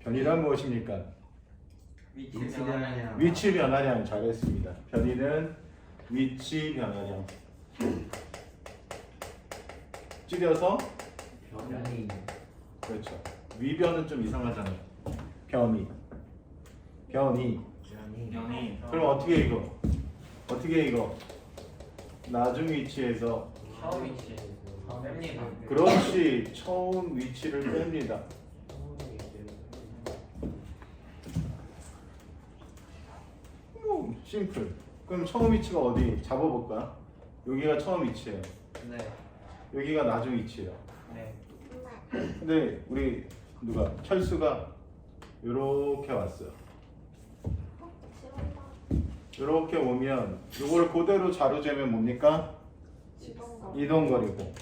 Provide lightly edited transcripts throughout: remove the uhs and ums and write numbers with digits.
변이란 무엇입니까? 위치 변화량. 잘했습니다. 변이는 위치 변화량. 줄여서 변이. 그렇죠. 위변은 좀 이상하잖아. 변이. 변이. 그럼 어떻게 읽어? 어떻게 읽어? 나중 위치에서. 처음 위치 뺍니다. 그렇지. 처음 위치를 뺍니다. 심플. 그럼 처음 위치가 어디? 잡아볼까? 여기가 처음 위치예요. 네. 여기가 나중 위치예요. 네. 근데 우리 누가? 철수가 요렇게 왔어요. 요렇게 오면 요걸 그대로 자로 재면 뭡니까? 이동거리고.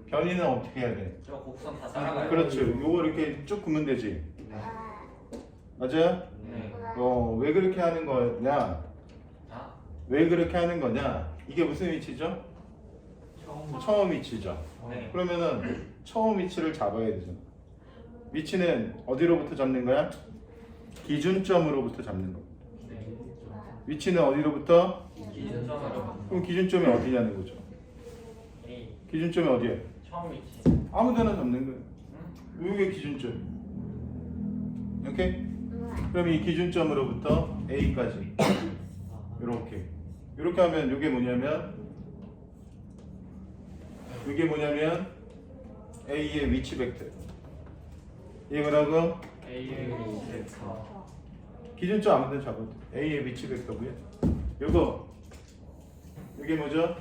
변이는 어떻게 해야 돼? 저 곡선 다 따라가요. 그렇죠. 요거 이렇게 쭉 굽면 되지. 맞아요? 네. 왜 그렇게 하는 거냐? 아, 왜 그렇게 하는 거냐? 이게 무슨 위치죠? 처음 위치죠. 네. 그러면은 처음 위치를 잡아야 되잖아. 위치는 어디로부터 잡는 거야? 기준점으로부터 잡는 거. 네. 위치는 어디로부터? 기준점으로. 그럼 기준점이 어디냐는 거죠. A. 기준점이 어디야? 처음 위치. 아무데나 잡는 거예요. 이게 기준점. 오케이? 그럼 이 기준점으로부터 A까지 이렇게 하면 이게 뭐냐면 A의 위치 벡터. 이게 뭐라고? A의 위치 벡터. 기준점 아무데나 잡아도 돼. A의 위치 벡터고요. 이게 뭐죠?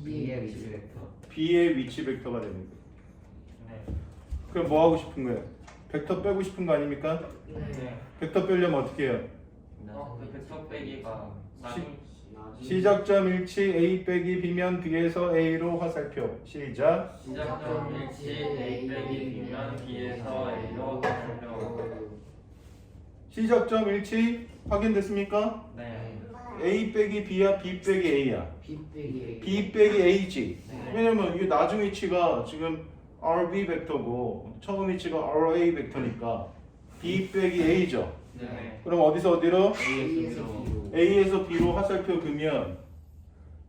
B의 위치 벡터. B의 위치 벡터가 되는 거예요. 네. 그럼 뭐 하고 싶은 거예요? 벡터 빼고 싶은 거 아닙니까? 네. 벡터 빼려면 어떻게 해요? 그 벡터 빼기가 나중 시작점 일치 A 빼기 B면 B에서 A로 화살표. 시작. 시작점 일치 A 빼기 B면 B에서 A로 화살표. 시작점 일치 확인됐습니까? 네. A 빼기 B야, B 빼기 A야. B 빼기 A. B 빼기 A지. 네. 왜냐면 이게 나중 위치가 지금 RB 벡터고 처음 위치가 RA 벡터니까 B 빼기 A죠. 네. 그럼 어디서 어디로? A에서 B로. A에서 B로 화살표 그면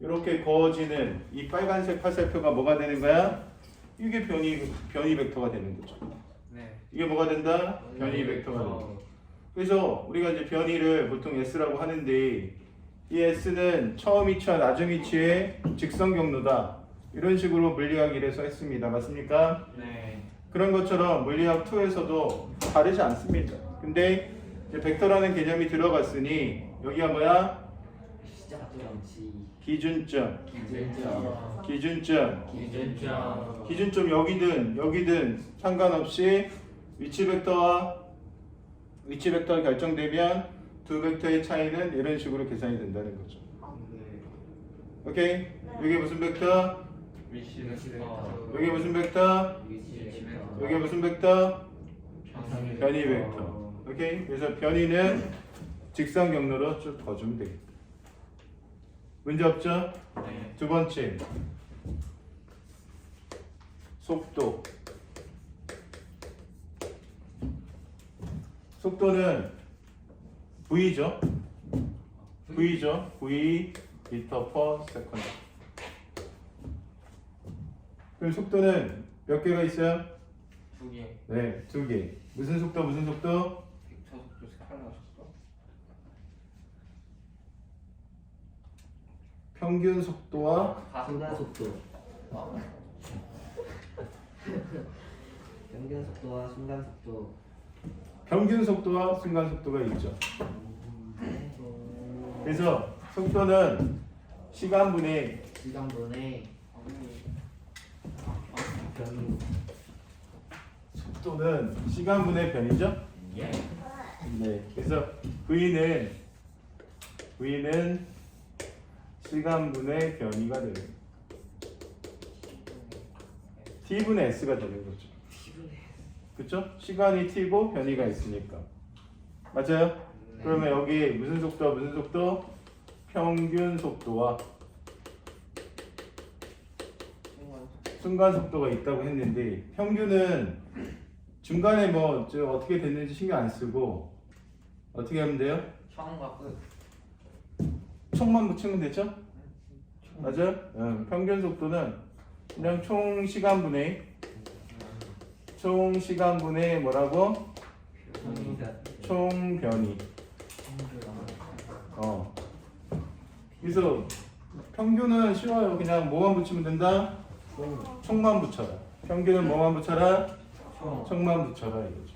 이렇게 그어지는 이 빨간색 화살표가 뭐가 되는 거야? 이게 변이 벡터가 되는 거죠. 네. 이게 뭐가 된다? 변이 벡터가 된다. 그래서 우리가 이제 변이를 보통 S라고 하는데 이 S는 처음 위치와 나중 위치의 직선 경로다. 이런 식으로 물리학 1에서 했습니다. 맞습니까? 네. 그런 것처럼 물리학 2에서도 다르지 않습니다. 근데 이제 벡터라는 개념이 들어갔으니 여기가 뭐야? 시작점 G. 기준점. 기준점. 기준점 여기든 상관없이 위치 벡터가 결정되면 두 벡터의 차이는 이런 식으로 계산이 된다는 거죠. 네. 오케이? 여기 무슨 벡터? 위치 벡터. 여기 무슨 벡터? 위치 벡터. 여기 무슨 벡터? 변이 변이 벡터. 오케이? 그래서 변이는 직선 경로로 쭉 거주면 되겠다. 문제 없죠? 네. 두 번째, 속도. 속도는 V죠? V 미터 퍼 세컨드. 그럼 속도는 몇 개가 있어요? 두 개. 네, 두 개. 무슨 속도? 벡터 속도 색깔나셨어? 평균 속도와 순간 속도. 평균 속도와 순간 속도. 평균 속도와 순간 속도가 있죠. 그래서 속도는 시간분의 시간분의 변이. 속도는 시간분의 변이죠. 예. 네. 그래서 V는 시간분의 변이가 되는 거예요. T분의 S가 되는 거죠. 그렇죠? 시간이 T고 변이가 있으니까. 맞아요? 그러면 여기 무슨 속도? 평균 속도와 순간 속도가 있다고 했는데 평균은 중간에 뭐 어떻게 됐는지 신경 안 쓰고 어떻게 하면 돼요? 처음과 끝. 총만 붙이면 되죠? 맞아요? 평균 속도는 그냥 총 시간분의 뭐라고? 총 변이. 그래서 평균은 쉬워요. 그냥 뭐만 붙이면 된다? 총만 붙여라. 평균은 뭐만 붙여라? 총만 붙여라 이거죠.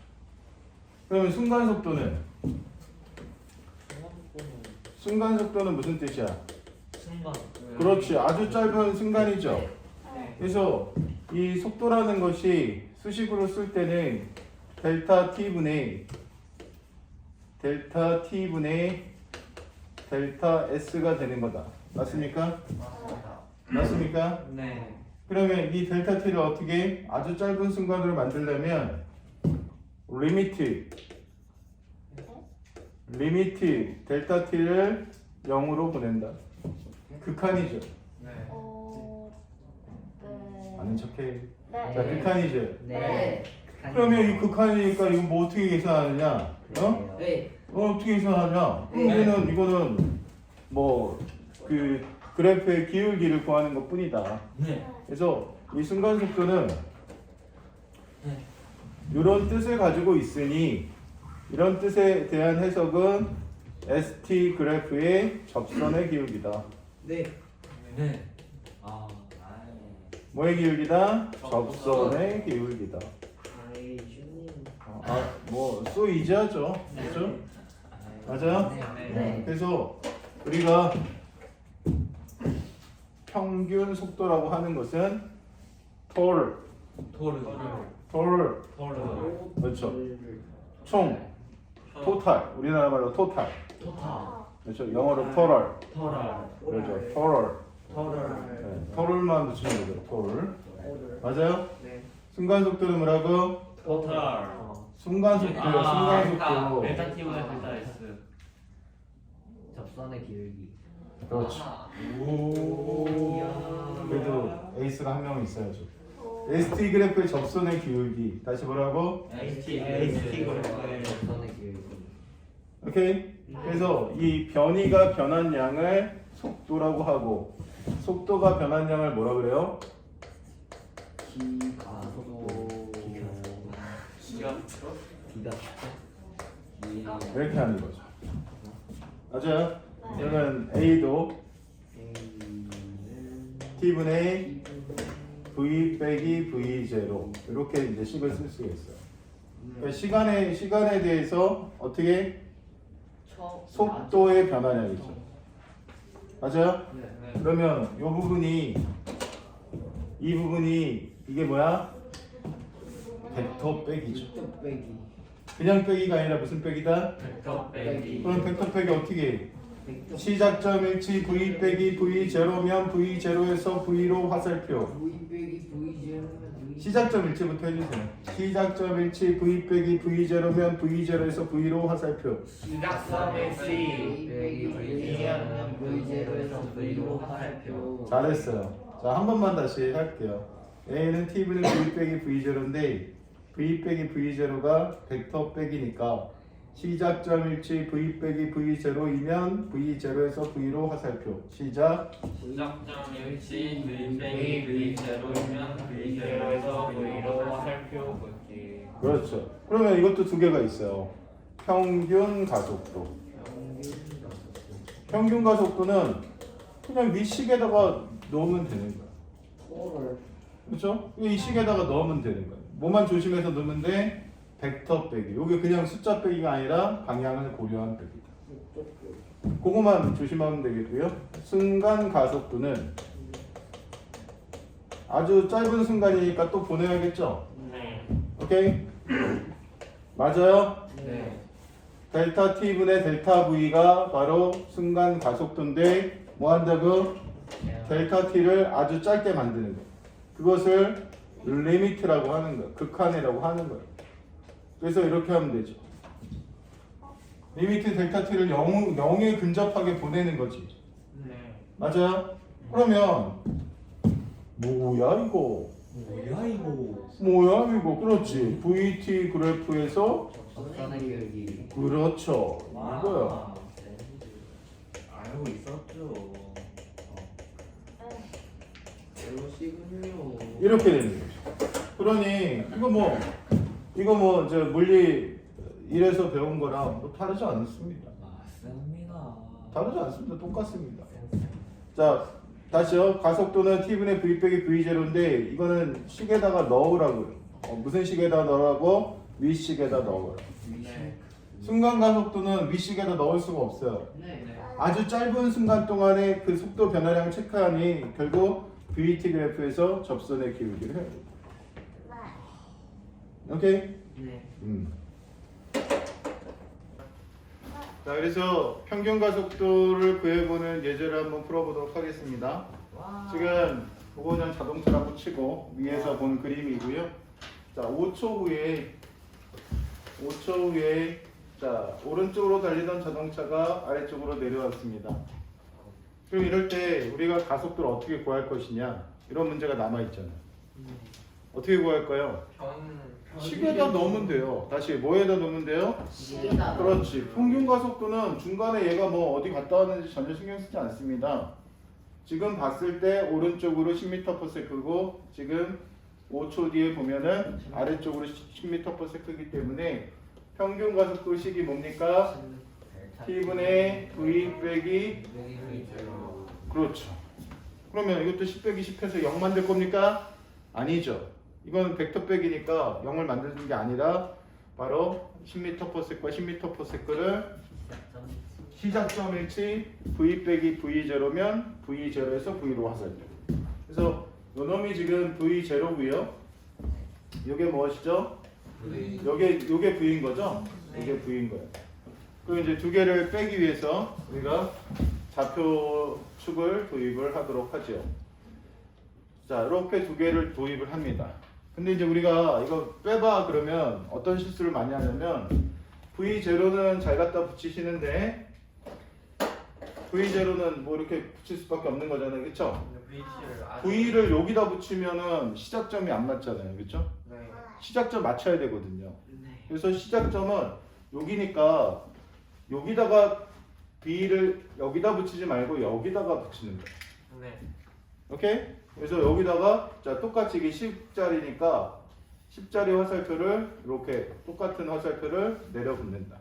그러면 순간 속도는 무슨 뜻이야? 순간. 그렇지. 아주 짧은 순간이죠. 네. 그래서 이 속도라는 것이 수식으로 쓸 때는 델타 t분의 델타 s가 되는 거다. 맞습니까? 맞습니까? 네. 그러면 이 델타 t를 어떻게 아주 짧은 순간으로 만들려면 리미트 델타 t를 0으로 보낸다. 극한이죠. 네. 아는 척해. 네. 자, 극한이죠. 네. 그러면 이 극한이니까 이거 뭐 어떻게 계산하느냐? 네. 어떻게 계산하냐? 이거는 뭐 그 그래프의 기울기를 구하는 것 뿐이다. 네. 그래서 이 순간 속도는 이런 뜻을 가지고 있으니 이런 뜻에 대한 해석은 ST 그래프의 접선의 기울기다. 네. 네. 뭐의 기울기다? 접선의 기울기다. 아이 주님. 뭐 쏘이지하죠, 그렇죠? 맞아요? 네. 그래서 우리가 평균 속도라고 하는 것은 total, 그렇죠? 총, total, 우리나라 말로 total, 그렇죠? 영어로 total, 그렇죠? total, 네, total만 붙이면 되죠, total. 맞아요? 네. 순간 속도는 뭐라고? 토탈. 순간 속도요, 순간 속도. 델타 T분의 델타 S. 접선의 기울기. 그렇지. 그래도 에이스가 한 명은 있어야죠. ST 그래프의 접선의 기울기. 다시 뭐라고? ST 그래프의 접선의 기울기. 오케이? 그래서 이 변이가 변한 양을 속도라고 하고 속도가 변한 양을 뭐라 그래요? 기가속도. 이렇게 하는 거죠. 맞아요? 그러면 A도 T분의 V 빼기 V0 이렇게 이제 식을 쓸 수가 있어요. 그러니까 시간에 대해서 어떻게 속도의 변화량이죠. 맞아요? 네. 그러면 이 부분이 이게 뭐야? 벡터 빼기죠. 또 빼기. 그냥 빼기가 아니라 무슨 빼기다? 벡터 빼기. 그럼 벡터 빼기 어떻게 해? 시작점 일치 V 빼기 V0면 V0에서 V로 화살표. V 빼기 V0. 시작점 일치부터 해주세요. 시작점 일치 V 빼기 V0면 V0에서 V로 화살표. 시작점의 C. 빼기 V0면 V0에서 V로 화살표. 잘했어요. 자, 한 번만 다시 할게요. A는 T분의 V 빼기 V0인데 V 빼기 V0가 벡터 빼기니까 시작점 일치 V 빼기 V0이면 V0에서 V로 화살표. 시작. 시작점 일치 V 빼기 V0이면 V0에서 V로 화살표 긋기. 그렇죠. 그러면 이것도 두 개가 있어요. 평균 가속도. 평균 가속도는 그냥 위식에다가 넣으면 되는 거야. 그렇죠? 이 식에다가 넣으면 되는 거야. 뭐만 조심해서 넣으면 돼? 벡터 빼기. 이게 그냥 숫자 빼기가 아니라 방향을 고려한 빼기다. 그거만 조심하면 되겠고요. 순간 가속도는 아주 짧은 순간이니까 또 보내야겠죠? 네. 오케이? 맞아요? 네. 델타 t분의 델타 v가 바로 순간 가속도인데 뭐 한다고? 델타 t를 아주 짧게 만드는 거. 그것을 리미트라고 하는 거야. 극한이라고 하는 거야. 그래서 이렇게 하면 되죠. 리미트 델타 t를 0에 근접하게 보내는 거지. 네. 맞아요? 그러면 뭐야 이거? 뭐야 이거? 그렇지. VT 그래프에서 적선의 결기. 그렇죠. 이거야. 알고 있었죠. 그러시군요. 이렇게 되는 거죠. 그러니 이거 뭐 이제 물리 1에서 배운 거랑 뭐 다르지 않습니다. 맞습니다. 다르지 않습니다. 똑같습니다. 자, 다시요. 가속도는 t분의 v 빼기 v0인데 이거는 식에다가 넣으라고요. 무슨 식에다 넣으라고? 위식에다 넣으라고. 네. 순간 가속도는 위식에다 넣을 수가 없어요. 네. 아주 짧은 순간 동안에 그 속도 변화량 체크하니 결국 VT 그래프에서 접선의 기울기를 해야 돼요. 오케이? 네. 자, 그래서 평균 가속도를 구해보는 예제를 한번 풀어보도록 하겠습니다. 지금 그거는 자동차라고 치고 위에서 본 그림이고요. 자, 5초 후에 자, 오른쪽으로 달리던 자동차가 아래쪽으로 내려왔습니다. 그럼 이럴 때 우리가 가속도를 어떻게 구할 것이냐? 이런 문제가 남아있잖아요. 어떻게 구할까요? 식에다 넣으면 돼요. 다시 뭐에다 넣으면 돼요? 시계다. 그렇지. 평균 가속도는 중간에 얘가 뭐 어디 갔다 왔는지 전혀 신경 쓰지 않습니다. 지금 봤을 때 오른쪽으로 10m/s고 지금 5초 뒤에 보면은 아래쪽으로 10m/s이기 때문에 평균 가속도 식이 뭡니까? t분의 v 빼기 그렇죠. 그러면 이것도 10 빼기 10해서 0 만들 겁니까? 아니죠. 이건 벡터 빼기니까 0을 만드는 게 아니라 바로 10m/s과 10m/s를 시작점 일치 v 빼기 v0면 v0에서 v로 화살표. 그래서 요놈이 지금 v0고요. 이게 무엇이죠? 요게 v인 거죠? 이게 v인 거예요. 그럼 이제 두 개를 빼기 위해서 우리가 좌표 축을 도입을 하도록 하죠. 자, 이렇게 두 개를 도입을 합니다. 근데 이제 우리가 이거 빼봐 그러면 어떤 실수를 많이 하냐면 V0는 잘 갖다 붙이시는데 V0는 뭐 이렇게 붙일 수밖에 없는 거잖아요. 그쵸? V를 여기다 붙이면은 시작점이 안 맞잖아요. 그쵸? 네. 시작점 맞춰야 되거든요. 그래서 시작점은 여기니까 여기다가 V를 여기다 붙이지 말고 여기다가 붙이는 거예요. 네. 오케이? 그래서 여기다가 자 똑같이 이게 10짜리니까 10짜리 화살표를 이렇게 똑같은 화살표를 내려 붙는다.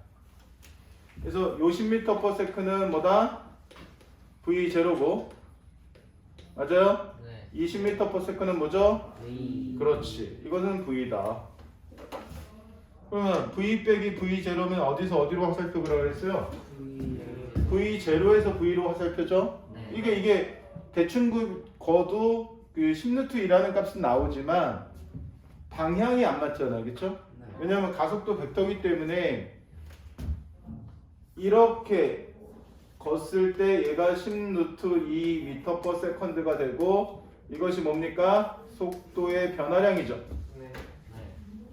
그래서 요 10m/s는 뭐다? V0고 맞아요? 네. 20m/s는 뭐죠? V. 그렇지. 이거는 V다. 그러면 V 빼기 V0면 어디서 어디로 화살표 그라 그랬어요? V0에서 V로 화살표죠? 네. 이게 대충 거도 그 10루트2라는 값은 나오지만 방향이 안 맞잖아요. 그쵸? 왜냐하면 가속도 벡터이기 때문에 이렇게 걷을 때 얘가 10루트2m/s가 되고 이것이 뭡니까? 속도의 변화량이죠. 네.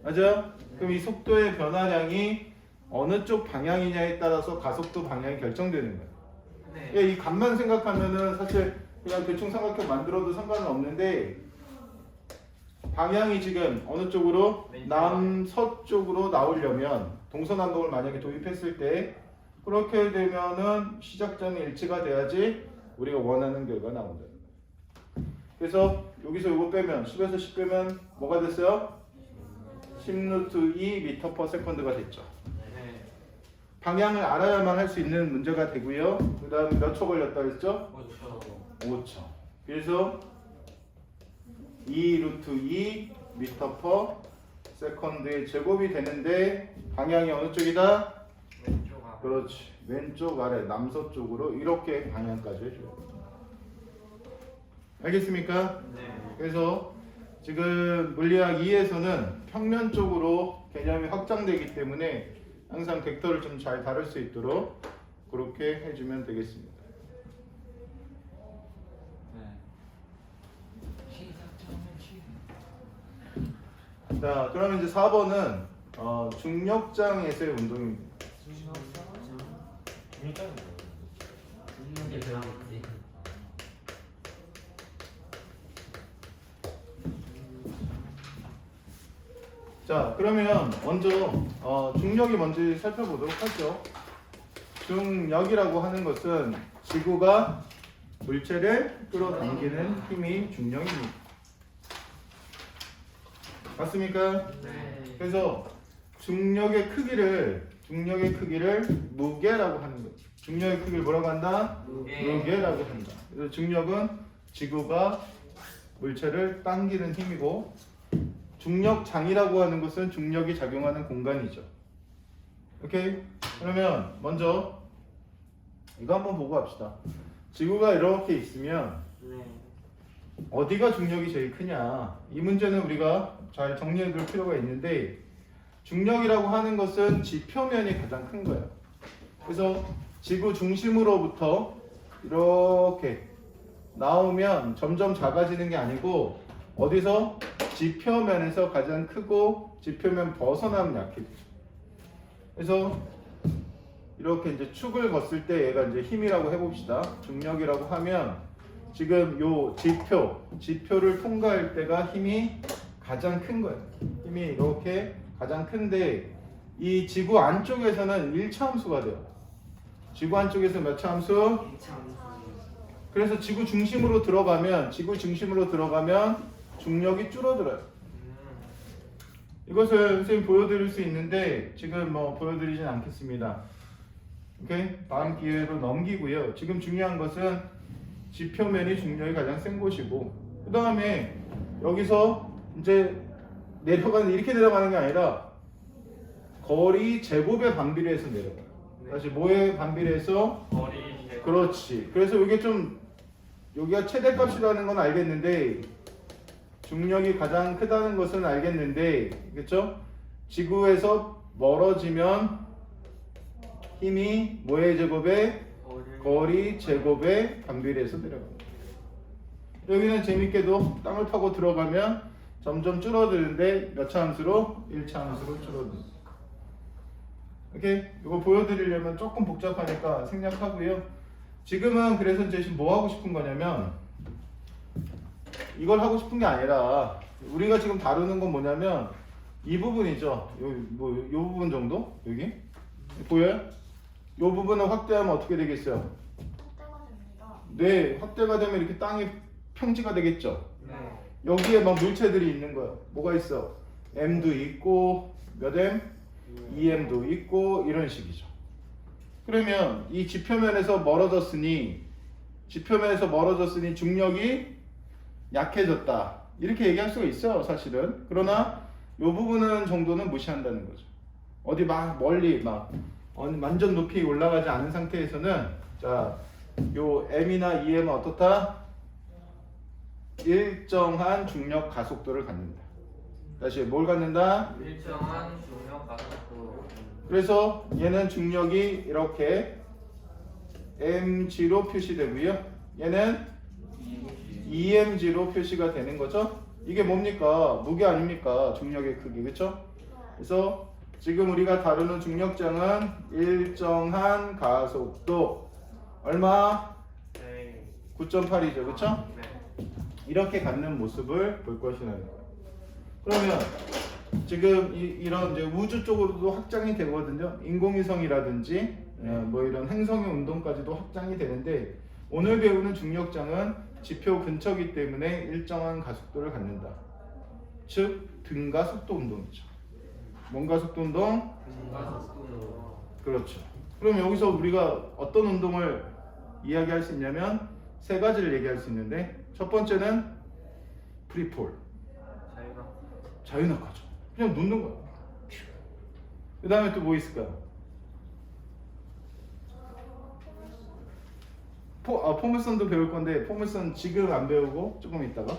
맞아요? 그럼 이 속도의 변화량이 어느 쪽 방향이냐에 따라서 가속도 방향이 결정되는 거예요. 네. 이 값만 생각하면은 사실 그냥 대충 삼각형 만들어도 상관은 없는데 방향이 지금 어느 쪽으로 남서쪽으로 나오려면 동서남북을 만약에 도입했을 때 그렇게 되면은 시작점이 일치가 돼야지 우리가 원하는 결과가 나온다. 그래서 여기서 이거 빼면 10에서 10 빼면 뭐가 됐어요? 10루트2m/s가 됐죠. 네. 방향을 알아야만 할 수 있는 문제가 되고요. 그 다음에 몇 초 걸렸다 했죠? 5초. 그래서 2루트2m/s의 제곱이 되는데 방향이 어느 쪽이다? 왼쪽 앞. 그렇지. 왼쪽 아래 남서쪽으로 이렇게 방향까지 해줘요. 알겠습니까? 네. 그래서 지금 물리학 2에서는 평면 쪽으로 개념이 확장되기 때문에 항상 벡터를 좀 잘 다룰 수 있도록 그렇게 해주면 되겠습니다. 자, 그러면 이제 4번은 중력장에서의 운동입니다. 중력장은 뭐예요? 중력의 변화지. 자, 그러면 먼저 중력이 뭔지 살펴보도록 하죠. 중력이라고 하는 것은 지구가 물체를 끌어당기는 힘이 중력입니다. 맞습니까? 네. 그래서 중력의 크기를 무게라고 하는 거죠. 중력의 크기를 뭐라고 한다? 무게라고 한다. 그래서 중력은 지구가 물체를 당기는 힘이고, 중력장이라고 하는 것은 중력이 작용하는 공간이죠. 오케이? 그러면 먼저 이거 한번 보고 합시다. 지구가 이렇게 있으면 네. 어디가 중력이 제일 크냐? 이 문제는 우리가 잘 정리해 둘 필요가 있는데, 중력이라고 하는 것은 지표면이 가장 큰 거예요. 그래서 지구 중심으로부터 이렇게 나오면 점점 작아지는 게 아니고, 어디서? 지표면에서 가장 크고 지표면 벗어나면 약해지죠. 그래서 이렇게 이제 축을 걷을 때 얘가 이제 힘이라고 해봅시다. 중력이라고 하면 지금 요 지표를 통과할 때가 힘이 가장 큰 거예요. 힘이 이렇게 가장 큰데, 이 지구 안쪽에서는 1차 함수가 돼요. 지구 안쪽에서 몇 차 함수? 그래서 지구 중심으로 들어가면 중력이 줄어들어요. 이것을 선생님 보여드릴 수 있는데 지금 뭐 보여드리진 않겠습니다. 오케이? 다음 기회로 넘기고요. 지금 중요한 것은 지표면이 중력이 가장 센 곳이고, 그 다음에 여기서 이제 이렇게 내려가는 게 아니라 거리 제곱의 반비례해서 내려가요. 다시 뭐의 반비례해서? 거리 제곱. 그렇지. 그래서 이게 좀 여기가 최대값이라는 건 알겠는데, 중력이 가장 크다는 것은 알겠는데, 그렇죠? 지구에서 멀어지면 힘이 뭐의 제곱에? 거리 제곱의 반비례해서 내려갑니다. 여기는 재밌게도 땅을 파고 들어가면 점점 줄어드는데 몇 차 함수로? 1차 함수로 줄어듭니다. 오케이? 이거 보여드리려면 조금 복잡하니까 생략하고요. 지금은 그래서 이제 지금 뭐 하고 싶은 거냐면, 이걸 하고 싶은 게 아니라 우리가 지금 다루는 건 뭐냐면 이 부분이죠. 요 부분 정도? 여기? 보여요? 요 부분을 확대하면 어떻게 되겠어요? 확대가 됩니다. 네, 확대가 되면 이렇게 땅이 평지가 되겠죠. 네. 여기에 막 물체들이 있는 거예요. 뭐가 있어? M도 있고, 몇 M? 2M도 있고, 이런 식이죠. 그러면 이 지표면에서 멀어졌으니 중력이 약해졌다, 이렇게 얘기할 수가 있어요, 사실은. 그러나 이 부분은 정도는 무시한다는 거죠. 어디 막 멀리 완전 높이 올라가지 않은 상태에서는, 자, 요 M이나 EM은 어떻다? 일정한 중력 가속도를 갖는다. 다시 뭘 갖는다? 일정한 중력 가속도. 그래서 얘는 중력이 이렇게 mg로 표시되고요. 얘는 emg로 표시가 되는 거죠. 이게 뭡니까? 무게 아닙니까? 중력의 크기, 그렇죠? 그래서 지금 우리가 다루는 중력장은 일정한 가속도 얼마? 네. 9.8이죠, 그렇죠? 네. 이렇게 갖는 모습을 볼 것이라는 거예요. 그러면 지금 이런 이제 우주 쪽으로도 확장이 되거든요. 인공위성이라든지 뭐 이런 행성의 운동까지도 확장이 되는데, 오늘 배우는 중력장은 지표 근처이기 때문에 일정한 가속도를 갖는다. 즉 등가속도 운동이죠. 뭔 가속도 운동? 가속도. 그렇죠. 그럼 여기서 우리가 어떤 운동을 이야기할 수 있냐면 세 가지를 얘기할 수 있는데, 첫 번째는 프리폴, 자유가. 자유낙하죠. 그냥 놓는 거야. 그 다음에 또 뭐 있을까요? 포물선도 배울 건데, 포물선 지금 안 배우고 조금 있다가.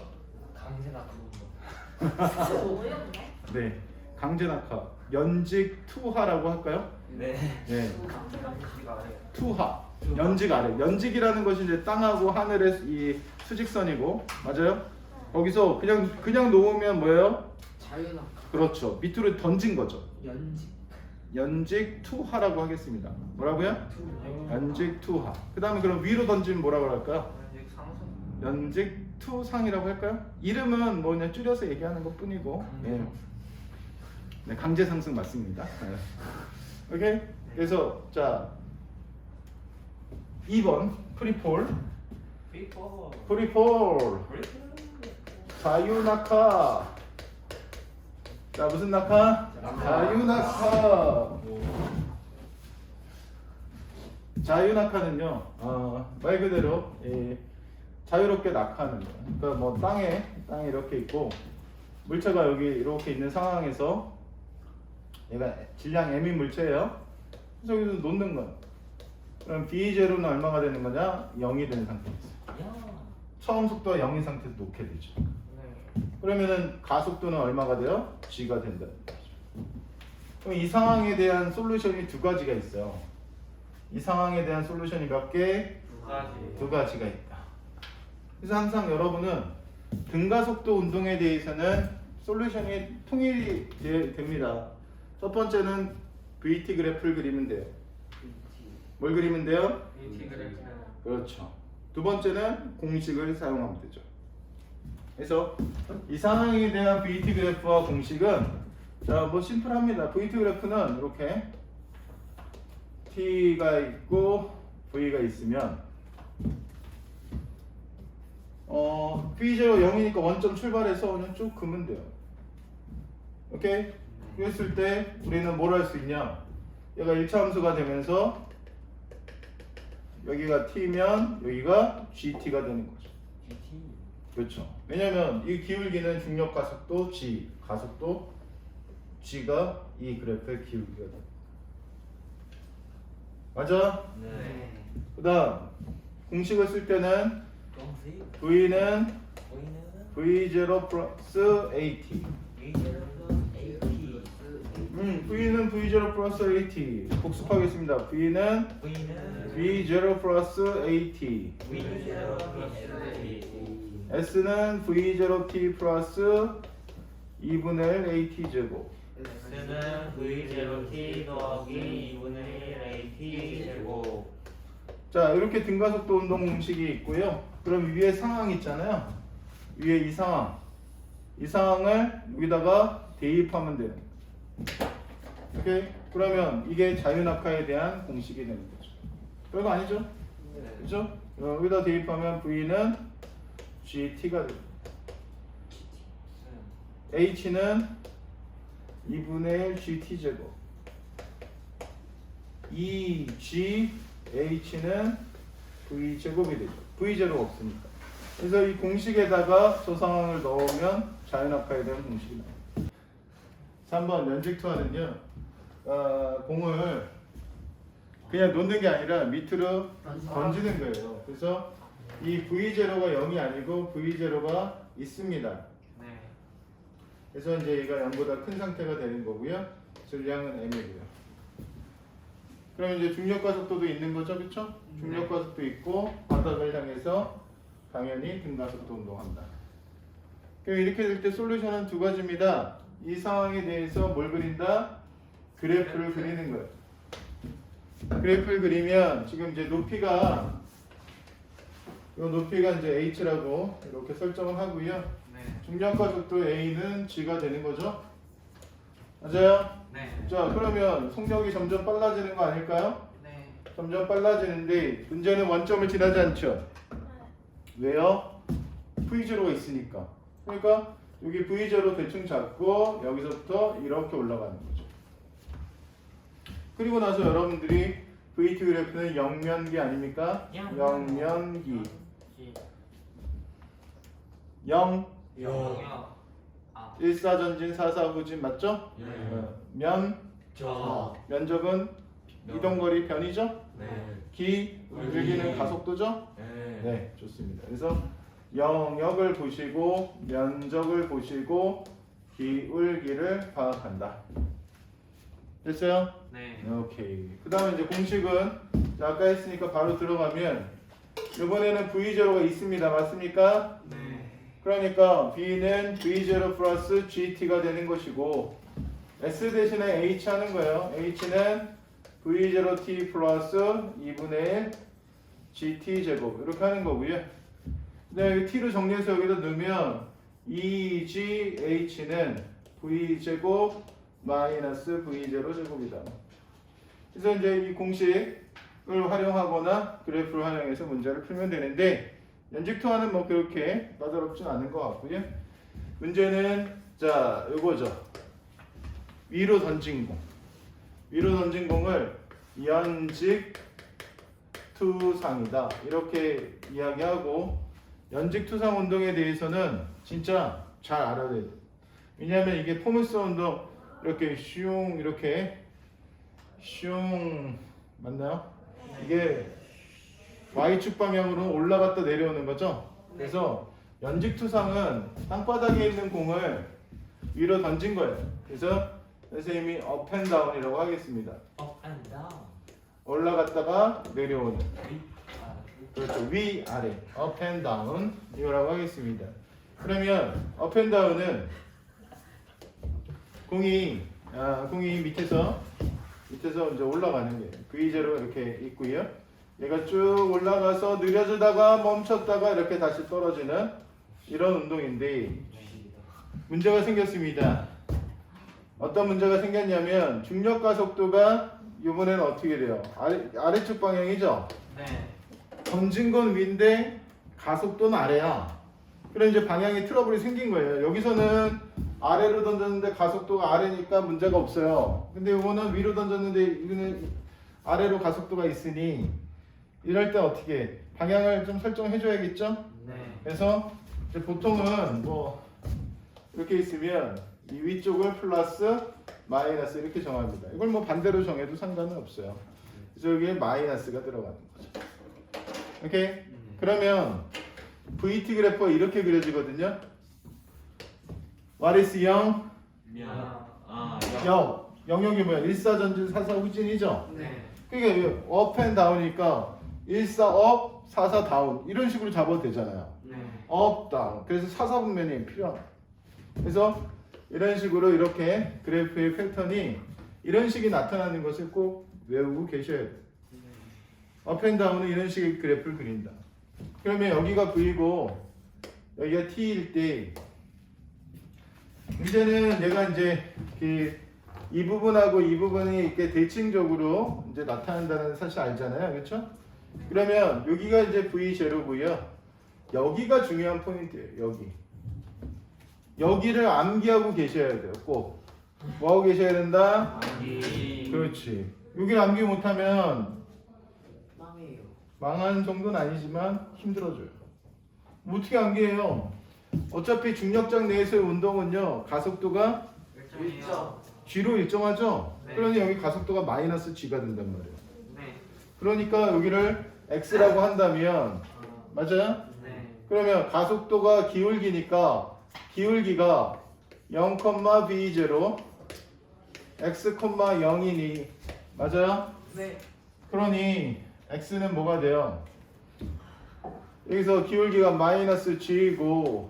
강제 낙하운동. 어이없네. 네, 강제낙하, 연직 투하라고 할까요? 네. 네, 시가 아래. 투하, 연직 아래. 연직이라는 것이 이제 땅하고 하늘의 이 수직선이고, 맞아요? 거기서 그냥 놓으면 뭐예요? 자유낙하. 그렇죠. 밑으로 던진 거죠. 연직. 연직 투하라고 하겠습니다. 뭐라고요? 연직 투하. 그 다음에 그럼 위로 던지면 뭐라고 할까요? 연직 상승. 연직 투상이라고 할까요? 이름은 뭐 그냥 줄여서 얘기하는 것 뿐이고. 네. 네, 강제 상승 맞습니다. 오케이? 그래서 자 2번 프리폴 피퍼. 프리폴 자유낙하. 자 무슨 낙하? 자유낙하. 자유낙하는요 말 그대로 자유롭게 낙하하는 거예요. 그러니까 뭐 땅에 이렇게 있고 물체가 여기 이렇게 있는 상황에서 얘가 질량 m인 물체예요. 그래서 여기서 놓는 거야. 그럼 b0는 얼마가 되는 거냐? 0이 되는 상태였어요. 처음 속도가 0인 상태에서 놓게 되죠. 그러면은 가속도는 얼마가 돼요? g가 된다는 거죠. 그럼 이 상황에 대한 솔루션이 두 가지가 있어요. 이 상황에 대한 솔루션이 몇 개? 두 가지가 있다. 그래서 항상 여러분은 등가속도 운동에 대해서는 솔루션이 통일이 됩니다. 첫 번째는 VT 그래프를 그리면 돼요. 뭘 그리면 돼요? VT 그래프. 그렇죠. 두 번째는 공식을 사용하면 되죠. 그래서 이 상황에 대한 VT 그래프와 공식은 자, 뭐 심플합니다. VT 그래프는 이렇게 T가 있고 V가 있으면 V0 0이니까 원점 출발해서 그냥 쭉 그으면 돼요. 오케이? 그랬을 때 우리는 뭘 할 수 있냐? 얘가 1차 함수가 되면서 여기가 T면 여기가 GT가 되는 거죠. 그렇죠. 왜냐면 이 기울기는 중력 가속도 G, 가속도 G가 이 그래프의 기울기가 됩니다. 맞아? 네. 그 다음 공식을 쓸 때는 V는 V0 플러스 AT. V는 V0 플러스 AT. 복습하겠습니다. V는 V0 플러스 AT. S는 V0T 플러스 2분의 1 AT 제곱. S는 V0T 더하기 2분의 1 AT 제곱. 자, 이렇게 등가속도 운동 공식이 있고요. 그럼 위에 상황 있잖아요. 위에 이 상황을 여기다가 대입하면 돼요. 오케이? 그러면 이게 자유낙하에 대한 공식이 되는 거죠. 별거 아니죠? 그죠? 여기다 대입하면 V는 GT가 됩니다. H는 2분의 1 GT 제곱. 2GH는 V 제곱이 되죠. V0가 없으니까. 그래서 이 공식에다가 저 상황을 넣으면 자유낙하에 대한 공식이 나옵니다. 3번 면직 투하는요. 공을 그냥 놓는 게 아니라 밑으로 던지는 거예요. 그래서 이 V0가 0이 아니고 V0가 있습니다. 네. 그래서 이제 얘가 0보다 큰 상태가 되는 거고요. 질량은 m이고요. 그럼 이제 중력 가속도도 있는 거죠, 그렇죠? 중력 가속도 있고 바닥을 향해서 당연히 등가속도 운동한다. 그럼 이렇게 될 때 솔루션은 두 가지입니다. 이 상황에 대해서 뭘 그린다? 그래프를 그리는 거예요. 그래프를 그리면 지금 이제 높이가 이제 h라고 이렇게 설정을 하고요. 네. 중력 가속도 a는 g가 되는 거죠. 맞아요? 네. 자, 그러면 속력이 점점 빨라지는 거 아닐까요? 네. 점점 빨라지는데 문제는 원점을 지나지 않죠. 왜요? V0가 있으니까. 그러니까 여기 V0 대충 잡고 여기서부터 이렇게 올라가는 거죠. 그리고 나서 여러분들이 VT 그래프는 영면기 아닙니까? 영면기. 0 영역. 아. 1사전진 4사후진 맞죠? 면적은 이동거리 변이죠? 기울기는 가속도죠? 네, 좋습니다. 그래서 영역을 보시고 면적을 보시고 기울기를 파악한다. 됐어요? 네. 오케이. 그 다음에 이제 공식은 자, 아까 했으니까 바로 들어가면 이번에는 V0가 있습니다. 맞습니까? 네. 그러니까 B는 V0 플러스 GT가 되는 것이고 S 대신에 H 하는 거예요. H는 V0T 플러스 2분의 1 GT 제곱 이렇게 하는 거고요. 그다음에 T로 정리해서 여기다 넣으면 2GH는 V 제곱 마이너스 V0 제곱이다. 그래서 이제 이 공식을 활용하거나 그래프를 활용해서 문제를 풀면 되는데 연직투하는 뭐 그렇게 까다롭진 않은 것 같고요. 문제는 자 요거죠. 위로 던진 공. 위로 던진 공을 연직투상이다 이렇게 이야기하고 연직투상 운동에 대해서는 진짜 잘 알아야 돼요. 왜냐하면 이게 포물선 운동 이렇게 슝 이렇게 슝 맞나요? 이게 Y축 방향으로 올라갔다 내려오는 거죠. 그래서 연직투상은 땅바닥에 있는 공을 위로 던진 거예요. 그래서 선생님이 up and down이라고 하겠습니다. 업 앤 다운. 올라갔다가 내려오는 아, 그렇죠. 위 아래 up and down 이거라고 하겠습니다. 그러면 up and down은 공이 밑에서 이제 올라가는 게 V제로 이렇게 있고요. 얘가 쭉 올라가서 느려지다가 멈췄다가 이렇게 다시 떨어지는 이런 운동인데 문제가 생겼습니다. 어떤 문제가 생겼냐면 중력 가속도가 이번에는 어떻게 돼요? 아래쪽 방향이죠? 네. 던진 건 위인데 가속도는 아래야. 그럼 이제 방향에 트러블이 생긴 거예요. 여기서는 아래로 던졌는데 가속도가 아래니까 문제가 없어요. 근데 이거는 위로 던졌는데 이거는 아래로 가속도가 있으니 이럴 때 어떻게 방향을 좀 설정해 줘야겠죠? 네. 그래서 이제 보통은 뭐 이렇게 있으면 이 위쪽을 플러스 마이너스 이렇게 정합니다. 이걸 뭐 반대로 정해도 상관은 없어요. 그래서 여기에 마이너스가 들어가는 거죠. 오케이? 그러면 VT 그래프가 이렇게 그려지거든요. What is 0? 미안. 0. 영역이 뭐야? 일사전진 사사후진이죠? 네. 그러니까 up and down이니까 1사 up, 4사 down 이런 식으로 잡아도 되잖아요. 네. up, down. 그래서 사사분면이 필요합니다. 그래서 이런 식으로 이렇게 그래프의 패턴이 이런 식이 나타나는 것을 꼭 외우고 계셔야 돼요. up and down은 이런 식의 그래프를 그린다. 그러면 여기가 V고 여기가 T일 때 문제는 얘가 이제 이 부분하고 이 부분이 이렇게 대칭적으로 이제 나타난다는 사실 알잖아요. 그렇죠? 그러면 여기가 이제 V0고요. 여기가 중요한 포인트예요. 여기를 암기하고 계셔야 돼요. 꼭. 뭐하고 계셔야 된다? 그렇지. 여기를 암기 못하면 망해요. 망하는 정도는 아니지만 힘들어져요. 뭐 어떻게 암기해요? 어차피 중력장 내에서의 운동은요. 가속도가 일점. G로 일정하죠? 네. 그러니 여기 가속도가 마이너스 G가 된단 말이에요. 네. 그러니까 여기를 X라고 한다면 맞아요? 네. 그러면 가속도가 기울기니까 기울기가 0,V0 x, 0이니 맞아요? 네. 그러니 x는 뭐가 돼요? 여기서 기울기가 마이너스 g고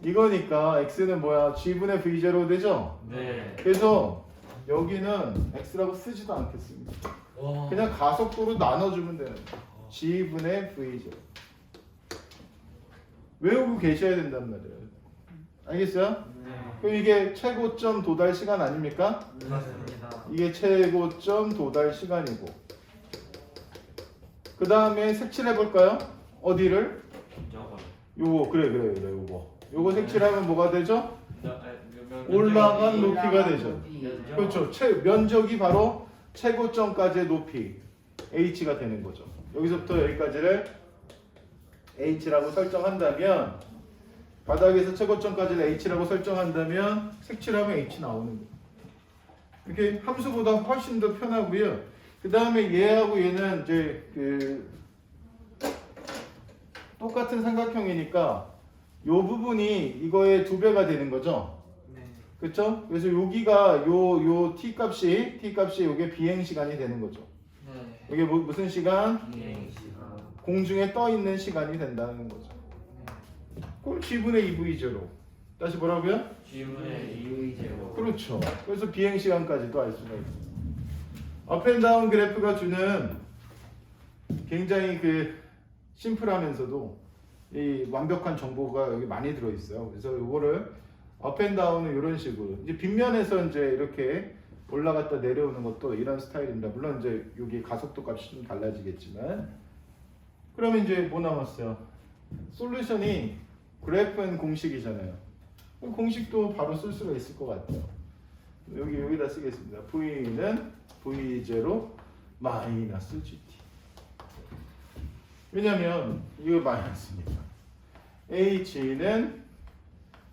이거니까 x는 뭐야? g분의 v0 되죠? 네. 그래서 여기는 x라고 쓰지도 않겠습니다. 와. 그냥 가속도로 나눠주면 되는 거예요. g분의 v0 외우고 계셔야 된단 말이에요. 알겠어요? 네. 그럼 이게 최고점 도달 시간 아닙니까? 맞습니다. 이게 최고점 도달 시간이고 그 다음에 색칠해 볼까요? 어디를? 저거. 요거 그래 요거 색칠하면 뭐가 되죠? 올라간 높이가 되죠. 그렇죠. 면적이 바로 최고점까지의 높이 h가 되는 거죠. 여기서부터 여기까지를 h라고 설정한다면 바닥에서 최고점까지를 h라고 설정한다면 색칠하면 h 나오는 거예요. 이렇게 함수보다 훨씬 더 편하고요. 그 다음에 얘하고 얘는 이제 똑같은 삼각형이니까 요 부분이 이거의 2배가 되는 거죠. 네. 그렇죠? 그래서 여기가 요 t 값이 요게 비행 시간이 되는 거죠. 네. 이게 무슨 시간? 비행 시간. 공중에 떠 있는 시간이 된다는 거죠. 그럼 g분의 2v제로. 다시 뭐라고요? G분의 2V제곱. 그렇죠. 그래서 비행 시간까지도 알 수가 있어요. 업앤다운 그래프가 주는 굉장히 심플하면서도 이 완벽한 정보가 여기 많이 들어있어요. 그래서 이거를 업앤다운은 이런 식으로 이제 빗면에서 이제 이렇게 올라갔다 내려오는 것도 이런 스타일입니다. 물론 이제 여기 가속도 값이 좀 달라지겠지만 그러면 이제 뭐 남았어요? 솔루션이 그래프는 공식이잖아요. 그럼 공식도 바로 쓸 수가 있을 것 같아요. 여기다 쓰겠습니다. V는 V0 마이너스 GT. 왜냐면 이거 마이너스니까. H는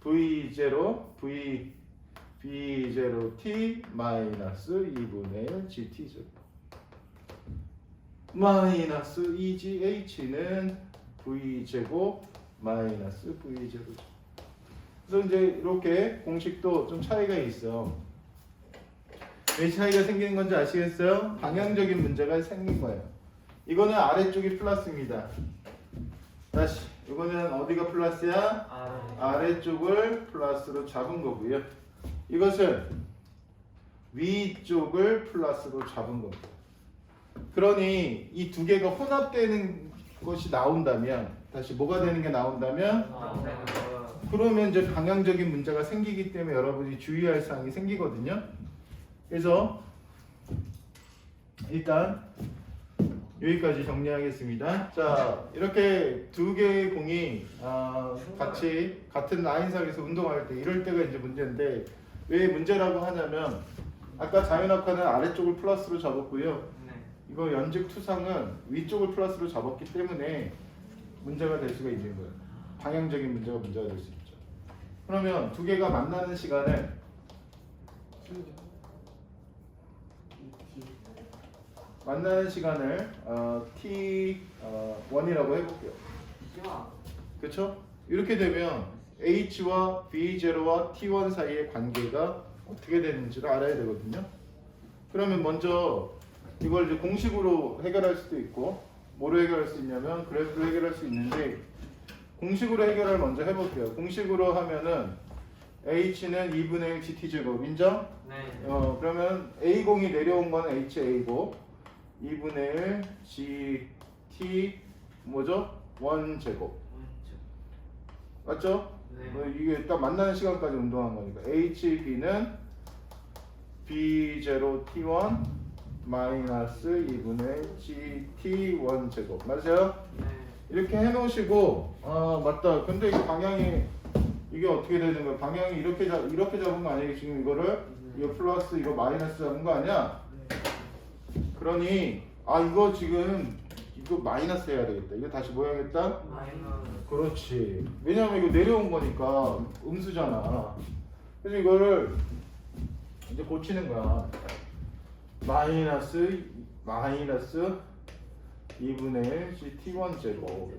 V0 B0T 마이너스 2분의 1 GT죠. 마이너스 2GH는 V제곱 마이너스 V0죠. 그래서 이제 이렇게 공식도 좀 차이가 있어요. 왜 차이가 생기는 건지 아시겠어요? 방향적인 문제가 생긴 거예요. 이거는 아래쪽이 플러스입니다. 다시 이거는 어디가 플러스야? 아래쪽을 플러스로 잡은 거고요. 이것은 위쪽을 플러스로 잡은 겁니다. 그러니 이 두 개가 혼합되는 것이 나온다면 다시 뭐가 되는 게 나온다면 그러면 이제 방향적인 문제가 생기기 때문에 여러분이 주의할 사항이 생기거든요. 그래서 일단 여기까지 정리하겠습니다. 자, 이렇게 두 개의 공이 같이 같은 라인상에서 운동할 때 이럴 때가 이제 문제인데 왜 문제라고 하냐면 아까 자연학과는 아래쪽을 플러스로 잡았고요. 이거 연직 투상은 위쪽을 플러스로 잡았기 때문에 문제가 될 수가 있는 거예요. 방향적인 문제가 될 수 있죠. 그러면 두 개가 만나는 시간을 T1이라고 해볼게요. 그렇죠? 이렇게 되면 H와 V0와 T1 사이의 관계가 어떻게 되는지를 알아야 되거든요. 그러면 먼저 이걸 이제 공식으로 해결할 수도 있고 뭐로 해결할 수 있냐면 그래프로 해결할 수 있는데 공식으로 해결을 먼저 해볼게요. 공식으로 하면은 H는 2분의 1 GT제곱 인정? 네. 그러면 A0이 내려온 건 HA고 2분의 1 GT 뭐죠? 1제곱 맞죠? 네. 이게 딱 만나는 시간까지 운동한 거니까 HB는 B0 T1 마이너스 2분의 GT1 제곱 맞아요? 네. 이렇게 해놓으시고 맞다 근데 이 방향이 이게 어떻게 되는 거야? 방향이 이렇게 잡은 거 아니에요? 지금 이거를 이거 플러스 이거 마이너스 잡은 거 아니야? 그러니 이거 지금 이거 마이너스 해야 되겠다. 이거 다시 뭐 해야겠다? 그렇지. 왜냐면 이거 내려온 거니까 음수잖아. 그래서 이거를 이제 고치는 거야. 마이너스 2분의 1 T1 제곱.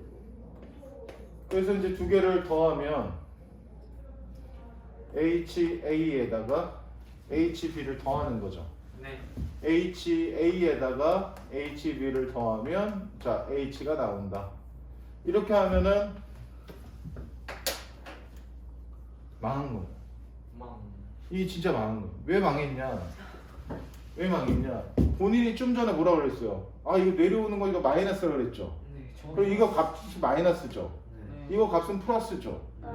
그래서 이제 두 개를 더하면 HA에다가 HB를 더하는 거죠. 네. HA에다가 HB를 더하면 자 H가 나온다. 이렇게 하면은 망한 거야. 이게 진짜 망한 거야. 왜 망했냐? 본인이 좀 전에 뭐라고 그랬어요? 이거 내려오는 거 이거 마이너스라고 그랬죠. 그럼 이거 값이 마이너스죠. 네. 이거 값은 플러스죠. 네.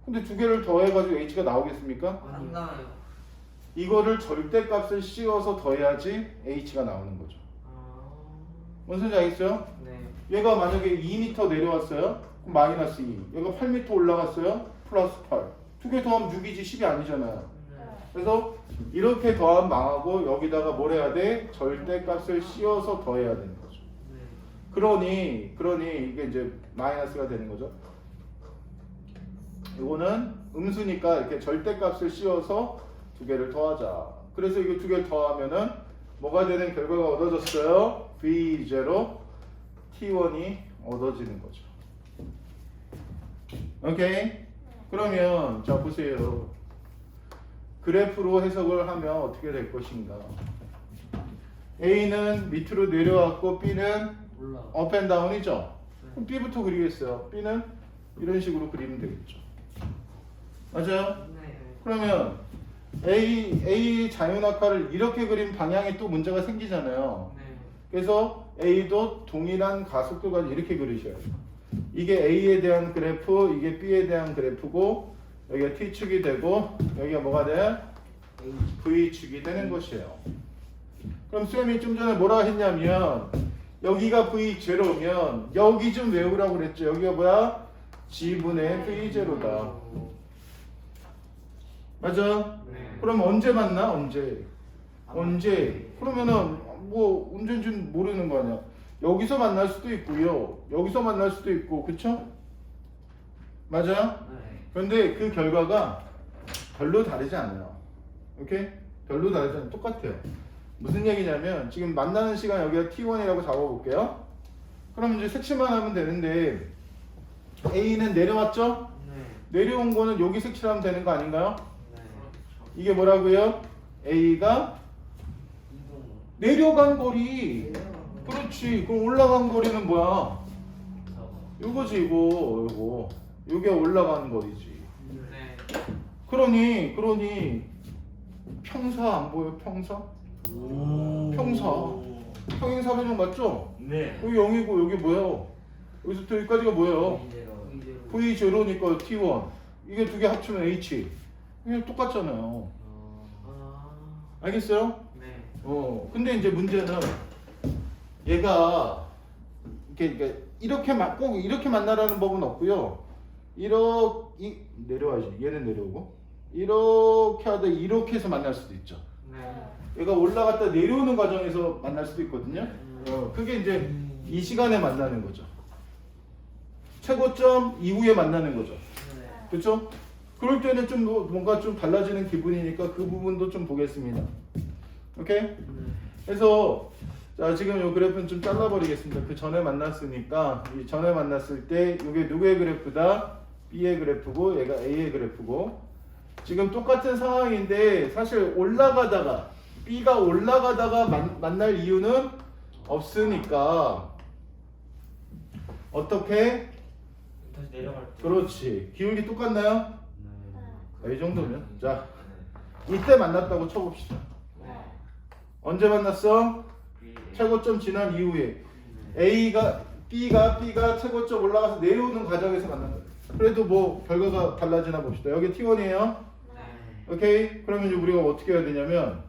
근데 두 개를 더해가지고 H가 나오겠습니까? 안 나와요. 이거를 절대값을 씌워서 더해야지 H가 나오는 거죠. 뭔 소리인지 알겠어요? 네. 얘가 만약에 2m 내려왔어요? 그럼 마이너스 2. 얘가 8m 올라갔어요? 플러스 8. 두 개 더하면 6이지 10이 아니잖아요. 그래서 이렇게 더하면 망하고 여기다가 뭘 해야 돼? 절대값을 씌워서 더해야 되는 거죠. 네. 그러니 이게 이제 마이너스가 되는 거죠. 이거는 음수니까 이렇게 절대값을 씌워서 두 개를 더하자. 그래서 이거 두 개를 더하면은 뭐가 되는 결과가 얻어졌어요? V0 T1이 얻어지는 거죠. 오케이? 그러면 자 보세요. 그래프로 해석을 하면 어떻게 될 것인가? A는 밑으로 내려왔고 B는 몰라. 업앤다운이죠. 그럼 B부터 그리겠어요. B는 이런 식으로 그리면 되겠죠. 맞아요? 네. 그러면 A 자연학과를 이렇게 그린 방향에 또 문제가 생기잖아요. 네. 그래서 A도 동일한 가속도가 이렇게 그리셔야 돼요. 이게 A에 대한 그래프, 이게 B에 대한 그래프고 여기가 T축이 되고 여기가 뭐가 돼? V축이 되는 것이에요. 그럼 쌤이 좀 전에 뭐라 했냐면 여기가 V0면 여기 좀 외우라고 그랬죠. 여기가 뭐야? G분의 V0다. 맞아? 네. 그럼 언제 만나? 언제? 그러면은 뭐 언제인지는 모르는 거 아니야. 여기서 만날 수도 있고요. 여기서 만날 수도 있고, 그쵸? 맞아? 그런데 그 결과가 별로 다르지 않아요. 오케이? 별로 다르지 않아요. 똑같아요. 무슨 얘기냐면 지금 만나는 시간 여기가 T1이라고 잡아볼게요. 그럼 이제 색칠만 하면 되는데 A는 내려왔죠? 내려온 거는 여기 색칠하면 되는 거 아닌가요? 이게 뭐라고요? A가 내려간 거리. 그렇지. 그럼 올라간 거리는 뭐야? 이거지, 이거. 이게 올라가는 거리지. 그러니 평사 안 보여? 평사? 평행사변형 맞죠? 네. 여기 0이고 여기 뭐야? 여기서부터 여기까지가 뭐예요? V0니까 T1. 이게 두 개 합치면 H. 그냥 똑같잖아요. 알겠어요? 네. 근데 이제 문제는 얘가 이렇게 꼭 이렇게 만나라는 법은 없고요. 내려와야지. 얘는 내려오고 이렇게 하다 이렇게 해서 만날 수도 있죠. 얘가 올라갔다 내려오는 과정에서 만날 수도 있거든요. 그게 이제 이 시간에 만나는 거죠. 최고점 이후에 만나는 거죠. 그렇죠? 그럴 때는 좀 뭔가 좀 달라지는 기분이니까 그 부분도 좀 보겠습니다. 오케이? 그래서 자, 지금 이 그래프는 좀 잘라버리겠습니다. 그 전에 만났으니까 이 전에 만났을 때 이게 누구의 그래프다? B의 그래프고 얘가 A의 그래프고 지금 똑같은 상황인데 사실 올라가다가 B가 올라가다가 만날 이유는 없으니까 어떻게? 다시 내려갈 때. 그렇지. 기울기 똑같나요? 이 정도면 자 이때 만났다고 쳐봅시다. 언제 만났어? 최고점 지난 이후에 B가 최고점 올라가서 내려오는 과정에서 만난 거예요. 그래도 뭐 결과가 달라지나 봅시다. 여기 T1이에요. 오케이? 그러면 이제 우리가 어떻게 해야 되냐면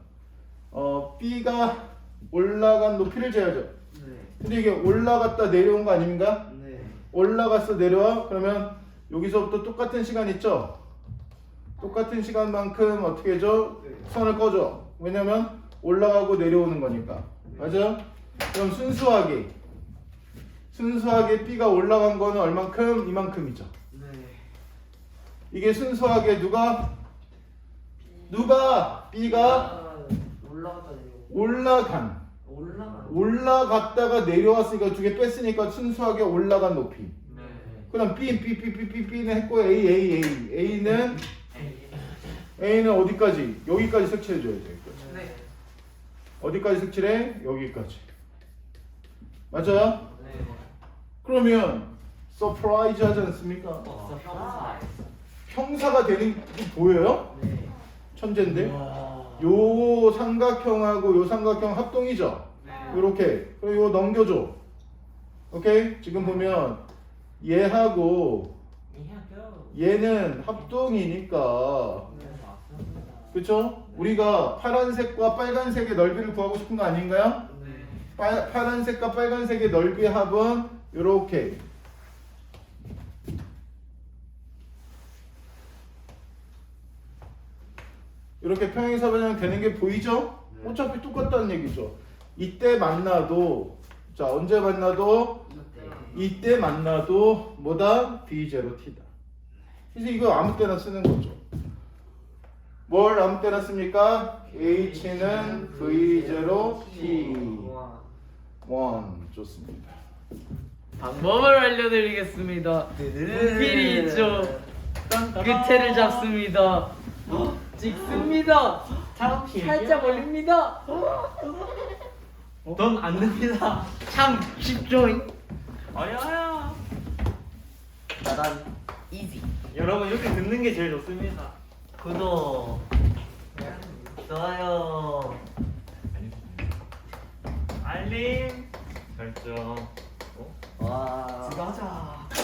B가 올라간 높이를 재야죠. 근데 이게 올라갔다 내려온 거 아닙니까? 올라갔어 내려와? 그러면 여기서부터 똑같은 시간 있죠? 똑같은 시간만큼 어떻게 해줘? 선을 꺼줘. 왜냐면 올라가고 내려오는 거니까. 맞아? 그럼 순수하게 B가 올라간 거는 얼만큼? 이만큼이죠. 이게 순수하게 누가? B가 올라갔다가 내려왔으니까 두 개 뺐으니까 순수하게 올라간 높이. 그럼 B는 했고 A는 어디까지? 여기까지 색칠해줘야죠. 어디까지 색칠해? 여기까지. 맞아요? 그러면 서프라이즈 하지 않습니까? 평사가 되는 게 보여요? 천재인데? 요 삼각형하고 요 삼각형 합동이죠? 요렇게. 그럼 이거 넘겨줘. 오케이? 지금 보면 얘하고 얘는 합동이니까 그쵸? 우리가 파란색과 빨간색의 넓이를 구하고 싶은 거 아닌가요? 파란색과 빨간색의 넓이의 합은 요렇게 이렇게 평행사변형 되는 게 보이죠? 어차피 똑같다는 얘기죠. 이때 만나도 자 언제 만나도 이때 만나도 뭐다? B0T다. 그래서 이거 아무 때나 쓰는 거죠. 뭘 아무 때나 씁니까? H는 V0T 1 좋습니다. 방법을 알려드리겠습니다. 필이 있죠. 끝에를 잡습니다. 찍습니다. 살짝 올립니다. 돈 안 듭니다. 참 쉽죠? 아야야. 짜잔. 이지. 여러분 이렇게 듣는 게 제일 좋습니다. 구독. 좋아요. 알림 설정. 와. 들어가자.